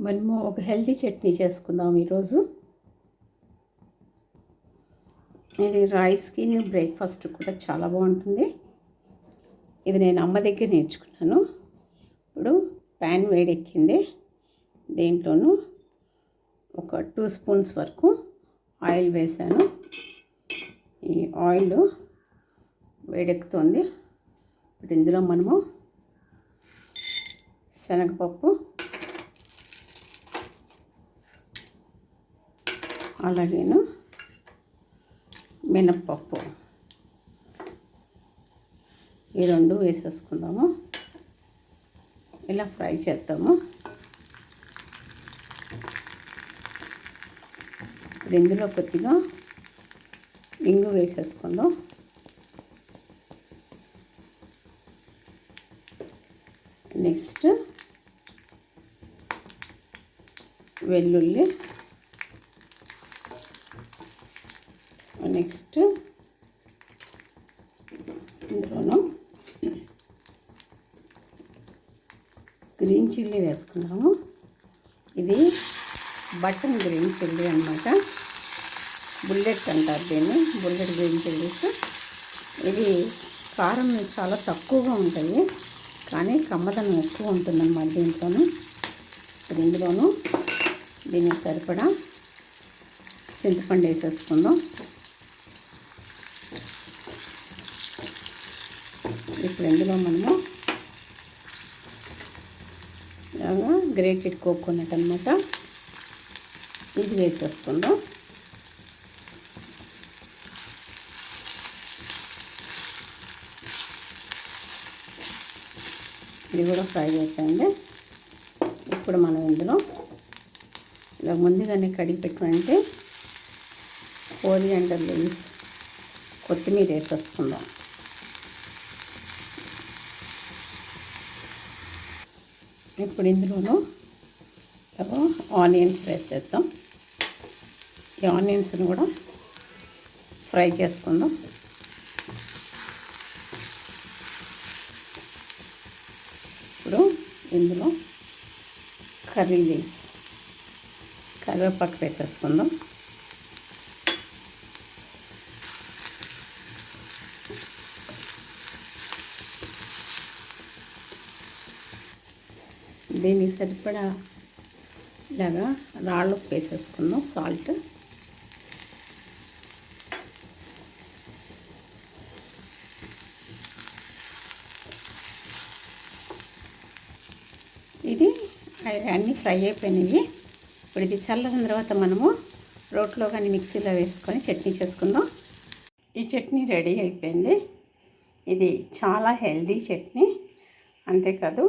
మనము ఒక హెల్తీ చట్నీ చేసుకుందాం ఈరోజు. ఇది రైస్కి బ్రేక్ఫాస్ట్ కూడా చాలా బాగుంటుంది. ఇది నేను అమ్మ దగ్గర నేర్చుకున్నాను. ఇప్పుడు ప్యాన్ వేడెక్కింది. దీంట్లోనూ ఒక 2 స్పూన్స్ వరకు ఆయిల్ వేసాను. ఈ ఆయిల్ వేడెక్కుతుంది. ఇప్పుడు ఇందులో మనము శనగపప్పు, అలాగేను మినప్పప్పు, ఈ రెండు వేసేసుకుందాము. ఇలా ఫ్రై చేద్దాము. ఇప్పుడు ఇందులో కొద్దిగా ఇంగు వేసేసుకుందాం. నెక్స్ట్ వెల్లుల్లి, నెక్స్ట్ ఇందులోనూ గ్రీన్ చిల్లీ వేసుకున్నాము. ఇది బటన్ గ్రీన్ చిల్లీ అన్నమాట. బుల్లెట్ అంటారు దీన్ని, బుల్లెట్ గ్రీన్ చిల్లీస్. ఇది కారం చాలా తక్కువగా ఉంటాయి, కానీ కమ్మదనం ఎక్కువ ఉంటుందన్నమాట దీంట్లోనూ. ఇప్పుడు ఇందులోనూ దీనికి సరిపడా చింతపండు వేసేసుకుందాం. ఇప్పుడు ఇందులో మనము ఇలాగా గ్రేటెడ్ కోకోనట్ అన్నమాట, ఇది వేసేసుకుందాం. ఇది కూడా ఫ్రై చేసేయండి. ఇప్పుడు మనం ఇందులో ఇలా ముందుగానే కడిగి పెట్టుకుంటే కోరియాండర్ లీవ్స్, కొత్తిమీర వేసేసుకుందాం. ఇప్పుడు ఇందులోనూ ఆనియన్స్ వేసేద్దాం. ఈ ఆనియన్స్ని కూడా ఫ్రై చేసుకుందాం. ఇప్పుడు ఇందులో కర్రీ లీవ్స్, కరివేపాకు వేసేసుకుందాం. దీనికి సరిపడా ఇలాగా రాళ్ళు వేసేసుకుందాం, సాల్ట్. ఇది అన్నీ ఫ్రై అయిపోయినాయి. ఇప్పుడు ఇది చల్లగిన తర్వాత మనము రోట్లో కానీ మిక్సీలో వేసుకొని చట్నీ చేసుకుందాం. ఈ చట్నీ రెడీ అయిపోయింది. ఇది చాలా హెల్దీ చట్నీ. అంతేకాదు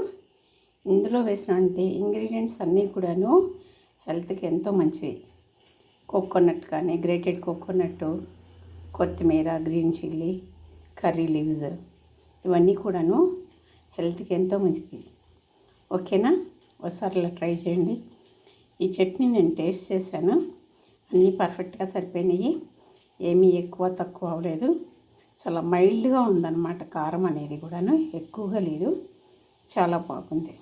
ఇందులో వేసిన ఇంగ్రీడియంట్స్ అన్నీ కూడాను హెల్త్కి ఎంతో మంచివి. కోకోనట్ కానీ, గ్రేటెడ్ కోకోనట్, కొత్తిమీర, గ్రీన్ చిల్లీ, కర్రీ లీవ్స్, ఇవన్నీ కూడాను హెల్త్కి ఎంతో మంచిది. ఓకేనా? ఒకసారి ఇలా ట్రై చేయండి. ఈ చట్నీ నేను టేస్ట్ చేశాను, అన్నీ పర్ఫెక్ట్గా సరిపోయినాయి. ఏమీ ఎక్కువ తక్కువ అవ్వలేదు. చాలా మైల్డ్గా ఉందన్నమాట. కారం అనేది కూడాను ఎక్కువగా లేదు. చాలా బాగుంది.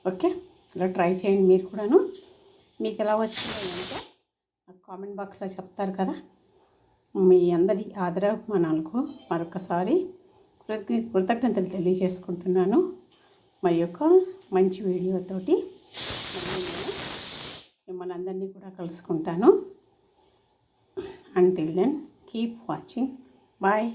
ఓకే, ఇలా ట్రై చేయండి మీరు కూడాను. మీకు ఎలా వచ్చిందో అంటే నాకు కామెంట్ బాక్స్లో చెప్తారు కదా. మీ అందరి ఆదరాభిమానాలకు మరొకసారి కృతజ్ఞతలు తెలియజేసుకుంటున్నాను. మరి యొక్క మంచి వీడియోతోటి మిమ్మల్ని అందరినీ కూడా కలుసుకుంటాను. Until then keep watching. Bye.